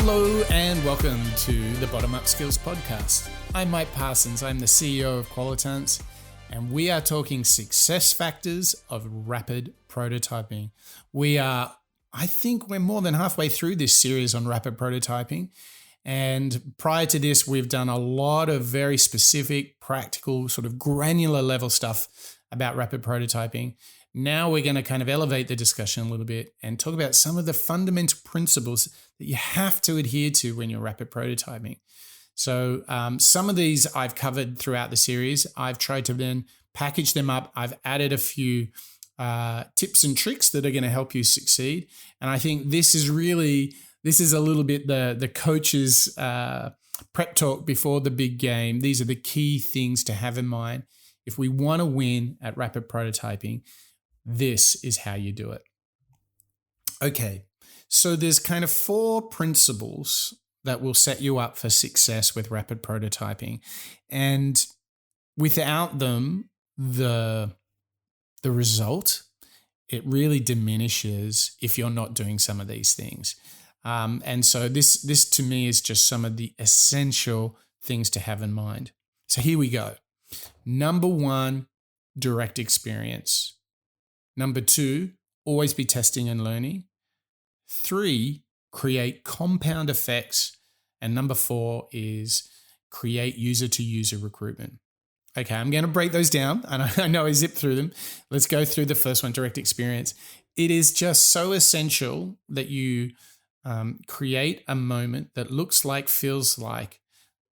Hello and welcome to the Bottom Up Skills Podcast. I'm Mike Parsons, I'm the CEO of Qualitance, and we are talking success factors of rapid prototyping. I think we're more than halfway through this series on rapid prototyping. And prior to this, we've done a lot of very specific, practical, sort of granular level stuff about rapid prototyping. Now we're going to kind of elevate the discussion a little bit and talk about some of the fundamental principles that you have to adhere to when you're rapid prototyping. So some of these I've covered throughout the series. I've tried to then package them up. I've added a few tips and tricks that are going to help you succeed. And I think this is a little bit the coach's prep talk before the big game. These are the key things to have in mind. If we want to win at rapid prototyping, this is how you do it. Okay, so there's kind of 4 principles that will set you up for success with rapid prototyping. And without them, the result, it really diminishes if you're not doing some of these things. And so this to me is just some of the essential things to have in mind. So here we go. Number 1, direct experience. Number 2, always be testing and learning. 3, create compound effects. And number 4 is create user-to-user recruitment. Okay, I'm going to break those down. And I know I zipped through them. Let's go through the first one, direct experience. It is just so essential that you create a moment that looks like, feels like,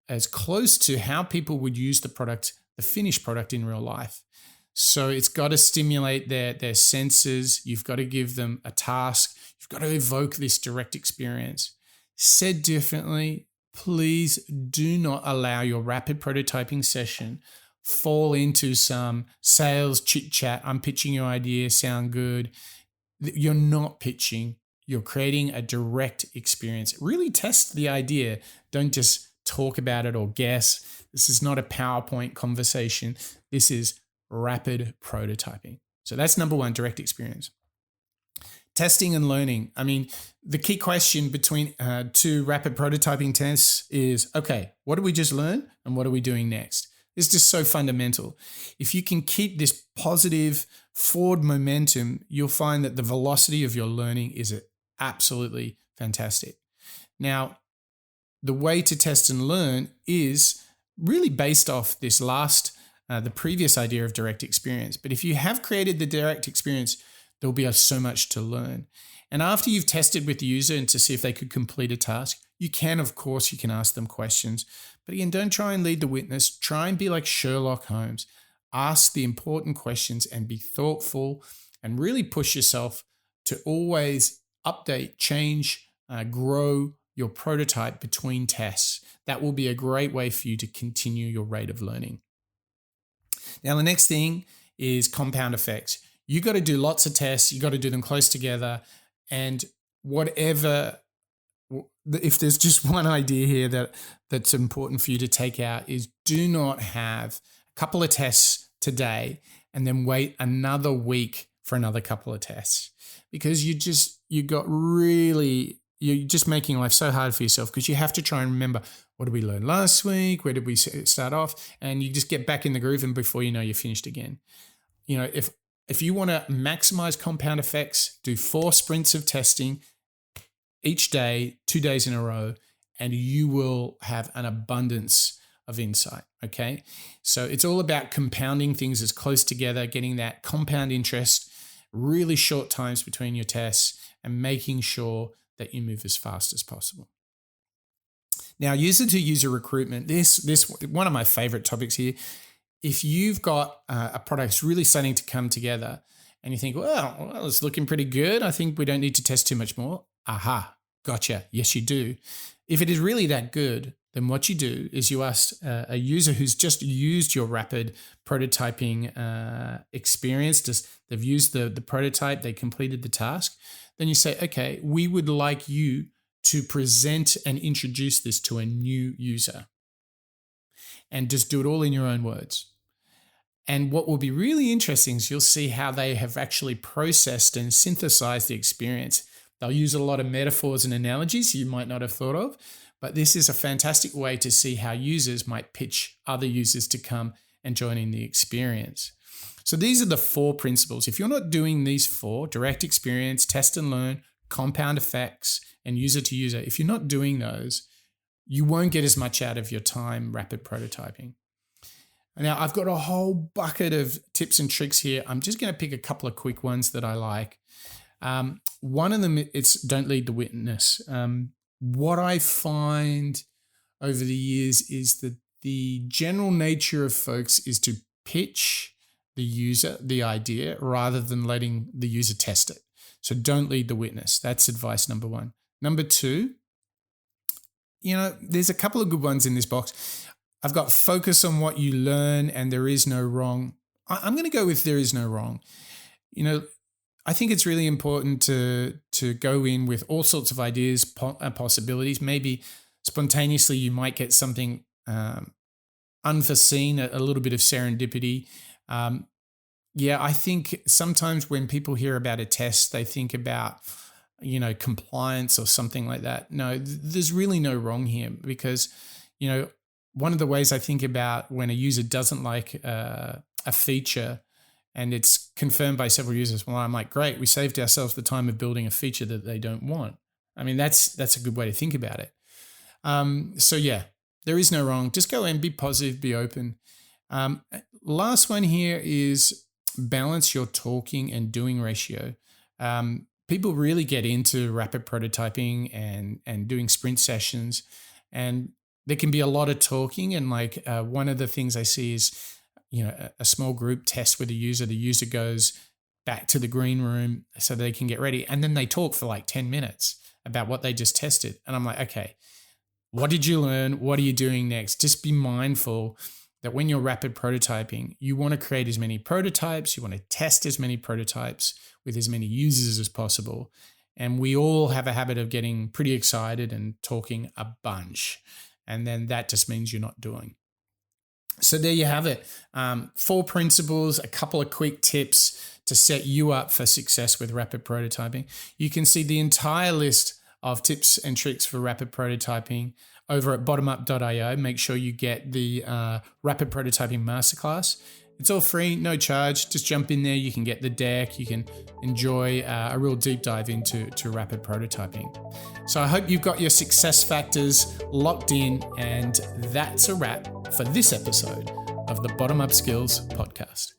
as close to how people would use the product, the finished product in real life. So it's got to stimulate their senses. You've got to give them a task. You've got to evoke this direct experience. Said differently, please do not allow your rapid prototyping session fall into some sales chit chat. I'm pitching your idea, sound good. You're not pitching. You're creating a direct experience. Really test the idea. Don't just talk about it or guess. This is not a PowerPoint conversation. This is rapid prototyping. So that's number 1, direct experience. Testing and learning. I mean, the key question between 2 rapid prototyping tests is, okay, what did we just learn and what are we doing next? It's just so fundamental. If you can keep this positive forward momentum, you'll find that the velocity of your learning is absolutely fantastic. Now, the way to test and learn is really based off this the previous idea of direct experience. But if you have created the direct experience, there'll be so much to learn. And after you've tested with the user and to see if they could complete a task, you can ask them questions. But again, don't try and lead the witness. Try and be like Sherlock Holmes. Ask the important questions and be thoughtful and really push yourself to always update, change, grow your prototype between tests. That will be a great way for you to continue your rate of learning. Now, the next thing is compound effects. You got to do lots of tests. You got to do them close together. And if there's just one idea here that's important for you to take out is do not have a couple of tests today and then wait another week for another couple of tests, because you're just making life so hard for yourself, because you have to try and remember, what did we learn last week? Where did we start off? And you just get back in the groove, and before you know, you're finished again. You know, if you want to maximize compound effects, do 4 sprints of testing each day, 2 days in a row, and you will have an abundance of insight, okay? So it's all about compounding things as close together, getting that compound interest, really short times between your tests, and making sure that you move as fast as possible. Now, user-to-user recruitment, this one of my favorite topics here. If you've got a product that's really starting to come together and you think, well, it's looking pretty good, I think we don't need to test too much more. Aha, gotcha. Yes, you do. If it is really that good, then what you do is you ask a user who's just used your rapid prototyping experience, they've used the prototype, they completed the task. Then you say, okay, we would like you to present and introduce this to a new user. And just do it all in your own words. And what will be really interesting is you'll see how they have actually processed and synthesized the experience. They'll use a lot of metaphors and analogies you might not have thought of, but this is a fantastic way to see how users might pitch other users to come and join in the experience. So these are the 4 principles. If you're not doing these 4, direct experience, test and learn, compound effects, and user to user, if you're not doing those, you won't get as much out of your time rapid prototyping. Now, I've got a whole bucket of tips and tricks here. I'm just going to pick a couple of quick ones that I like. One of them, it's don't lead the witness. What I find over the years is that the general nature of folks is to pitch the user the idea rather than letting the user test it. So don't lead the witness. That's advice number 1. Number 2, there's a couple of good ones in this box. I've got focus on what you learn and there is no wrong. I'm going to go with there is no wrong. I think it's really important to go in with all sorts of ideas, possibilities. Maybe spontaneously you might get something unforeseen, a little bit of serendipity. I think sometimes when people hear about a test, they think about, compliance or something like that. No, there's really no wrong here because, one of the ways I think about when a user doesn't like a feature and it's confirmed by several users, well, I'm like, great, we saved ourselves the time of building a feature that they don't want. I mean, that's a good way to think about it. There is no wrong. Just go and be positive, be open. Last one here is balance your talking and doing ratio. People really get into rapid prototyping and doing sprint sessions, and there can be a lot of talking. And one of the things I see is, a small group test with a user. The user goes back to the green room so they can get ready, and then they talk for 10 minutes about what they just tested. And I'm like, okay, what did you learn? What are you doing next? Just be mindful that when you're rapid prototyping, you want to create as many prototypes, you want to test as many prototypes with as many users as possible. And we all have a habit of getting pretty excited and talking a bunch. And then that just means you're not doing. So there you have it. 4 principles, a couple of quick tips to set you up for success with rapid prototyping. You can see the entire list of tips and tricks for rapid prototyping over at bottomup.io. Make sure you get the Rapid Prototyping Masterclass. It's all free, no charge. Just jump in there. You can get the deck. You can enjoy a real deep dive into rapid prototyping. So I hope you've got your success factors locked in, and that's a wrap for this episode of the Bottom Up Skills podcast.